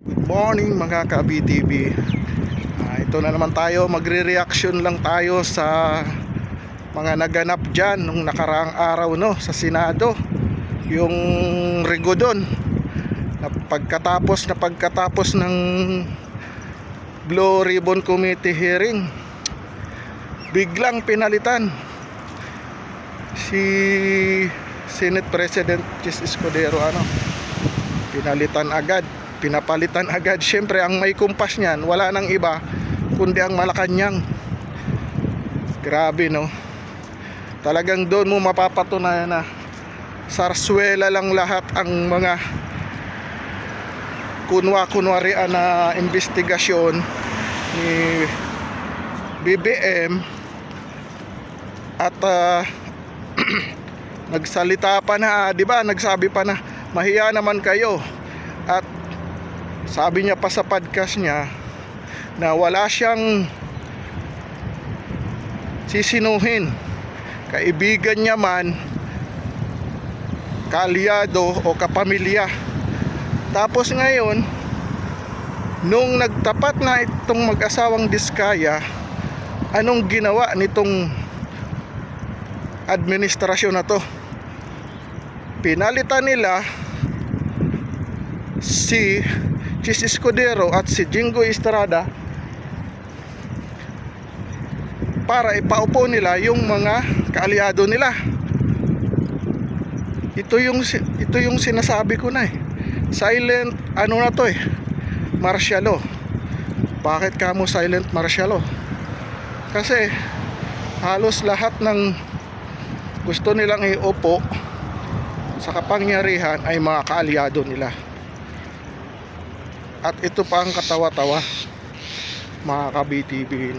Good morning mga ka-BTV. Ito na naman tayo, magre-reaction lang tayo sa mga naganap dyan nung nakaraang araw sa Senado. Yung Rigodon na pagkatapos ng Blue Ribbon Committee hearing, biglang pinalitan si Senate President Chis Escudero. Pinapalitan agad. Siyempre ang may kumpas niyan wala nang iba kundi ang Malacanang. Grabe talagang doon mo mapapatunayan na sarswela lang lahat ang mga kunwarian na investigasyon ni BBM. At nagsalita pa na, di ba? Nagsabi pa na mahiya naman kayo. At sabi niya pa sa podcast niya na wala siyang sisinuhin, kaibigan niya man, kaalyado o kapamilya. Tapos ngayon, nung nagtapat na itong mag-asawang Diskaya, anong ginawa nitong administrasyon na to? Pinalitan nila si Chis Escudero at si Jingo Estrada para ipaupo nila yung mga kaalyado nila. Ito yung sinasabi ko na silent martial law. Bakit kamo silent martial law? Kasi halos lahat ng gusto nilang iupo sa kapangyarihan ay mga kaalyado nila. At ito pa ang katawa-tawa mga ka-BTV,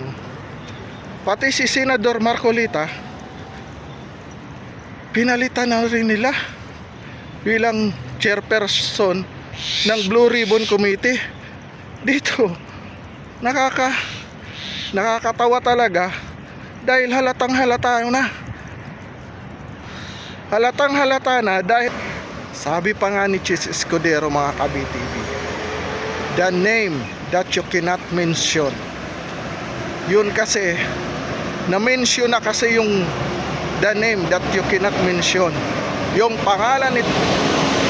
pati si Senador Marcolita pinalitan na rin nila bilang chairperson ng Blue Ribbon Committee. Dito nakakatawa talaga dahil halatang halata na dahil sabi pa nga ni Chis Escudero mga ka-BTV, the name that you cannot mention. Yun kasi na-mention na kasi yung the name that you cannot mention, yung pangalan ni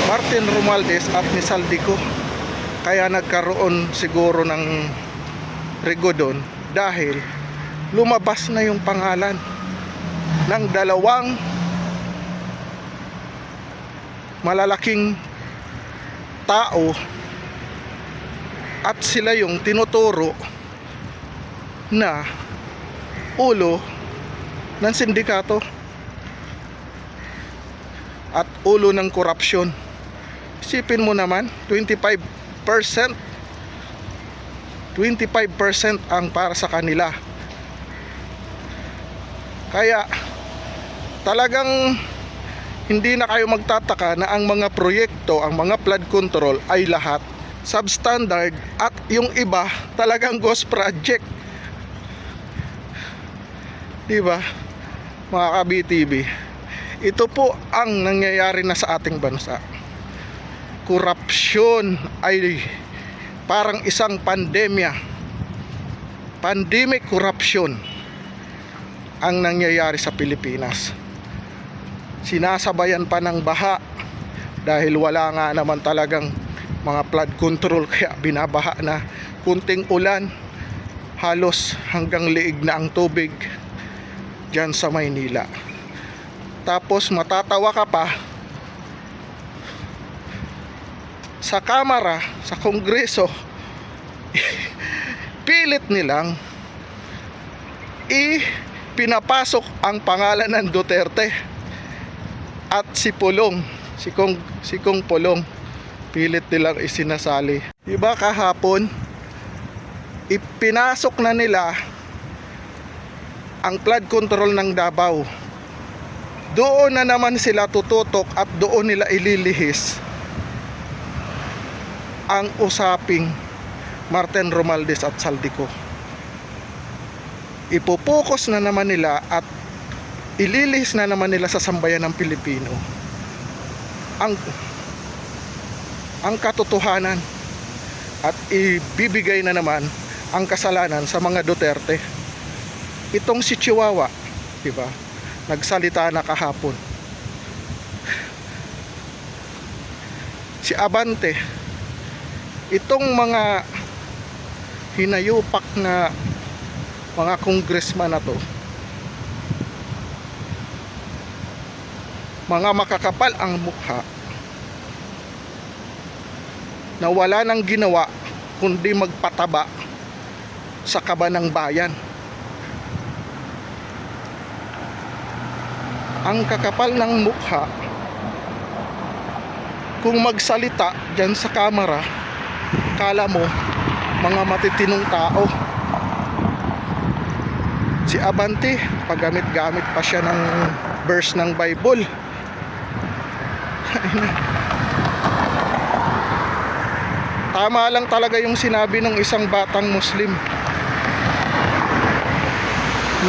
Martin Romualdez at ni Saldico. Kaya nagkaroon siguro ng Rigodon dahil lumabas na yung pangalan ng dalawang malalaking tao at sila yung tinuturo na ulo ng sindikato at ulo ng korupsyon. Isipin mo naman, 25% ang para sa kanila. Kaya talagang hindi na kayo magtataka na ang mga proyekto, ang mga flood control ay lahat substandard at yung iba talagang ghost project. Diba mga ka-BTV? Ito po ang nangyayari na sa ating bansa. Korupsyon ay parang isang pandemya. Pandemic corruption ang nangyayari sa Pilipinas. Sinasabayan pa ng baha dahil wala nga naman talagang mga flood control, kaya binabaha na. Kunting ulan, halos hanggang liig na ang tubig dyan sa Maynila. Tapos matatawa ka pa, sa Kamara, sa Kongreso, pilit nilang pinapasok ang pangalan ng Duterte at si Pulong, si Kong Pulong, pilit nilang isinasali. Diba kahapon ipinasok na nila ang flood control ng Davao. Doon na naman sila tututok at doon nila ililihis ang usaping Martin Romualdez at Saldico. Ipopokus na naman nila at ililihis na naman nila sa sambayan ng Pilipino ang katotohanan at ibibigay na naman ang kasalanan sa mga Duterte. Itong si Chihuahua, di ba? Nagsalita na kahapon. Si Abante, itong mga hinayupak na mga congressman na to, mga makakapal ang mukha na wala nang ginawa kundi magpataba sa kaba ng bayan. Ang kakapal ng mukha, kung magsalita dyan sa kamera, kala mo mga matitinong tao. Si Abante, paggamit-gamit pa siya ng verse ng Bible. Tama lang talaga yung sinabi ng isang batang Muslim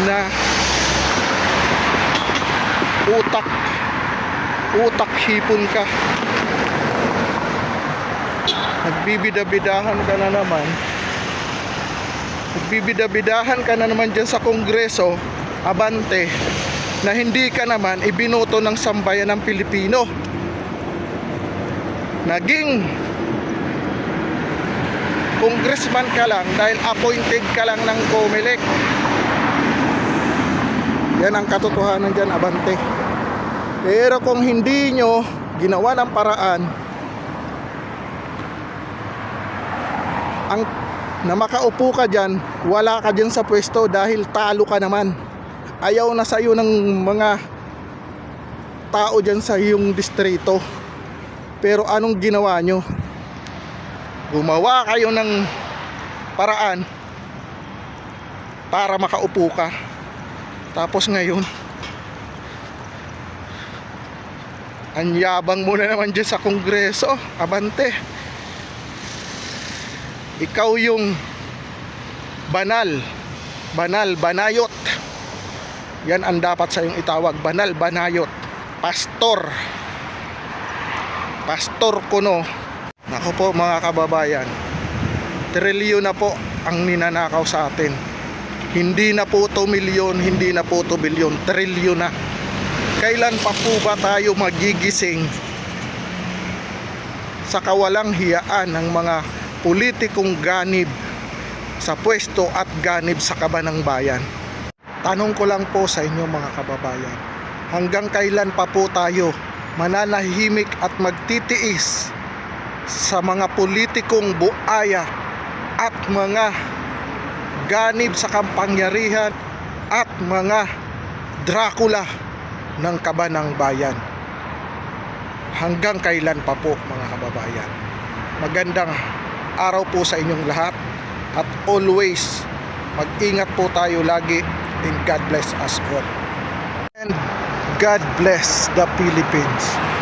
na utak hipon ka. Nagbibidabidahan ka na naman dyan sa Kongreso, Abante, na hindi ka naman ibinoto ng sambayan ng Pilipino. Naging congressman ka lang dahil appointed ka lang ng COMELEC. Yan ang katotohanan dyan, Abante. Pero kung hindi nyo ginawa ng paraan na makaupo ka dyan, wala ka dyan sa pwesto dahil talo ka naman. Ayaw na sa'yo ng mga tao dyan sa iyong distrito. Pero anong ginawa nyo? Gumawa kayo ng paraan para makaupo ka. Tapos ngayon, anyabang mo na naman dyan sa Kongreso, Abante. Ikaw yung banayot. Yan ang dapat sa iyong itawag, banayot. Pastor kuno. Nako po mga kababayan, trilyon na po ang ninanakaw sa atin. Hindi na po to milyon, hindi na po to bilyon, trilyon na. Kailan pa po ba tayo magigising sa kawalang hiyaan ng mga politikong ganib sa pwesto at ganib sa kaba ng bayan? Tanong ko lang po sa inyo mga kababayan, hanggang kailan pa po tayo mananahimik at magtitiis sa mga politikong buaya at mga ganib sa kampangyarihan at mga Dracula ng kaba ng bayan? Hanggang kailan pa po mga kababayan? Magandang araw po sa inyong lahat, at always mag-ingat po tayo lagi, and God bless us all. And God bless the Philippines.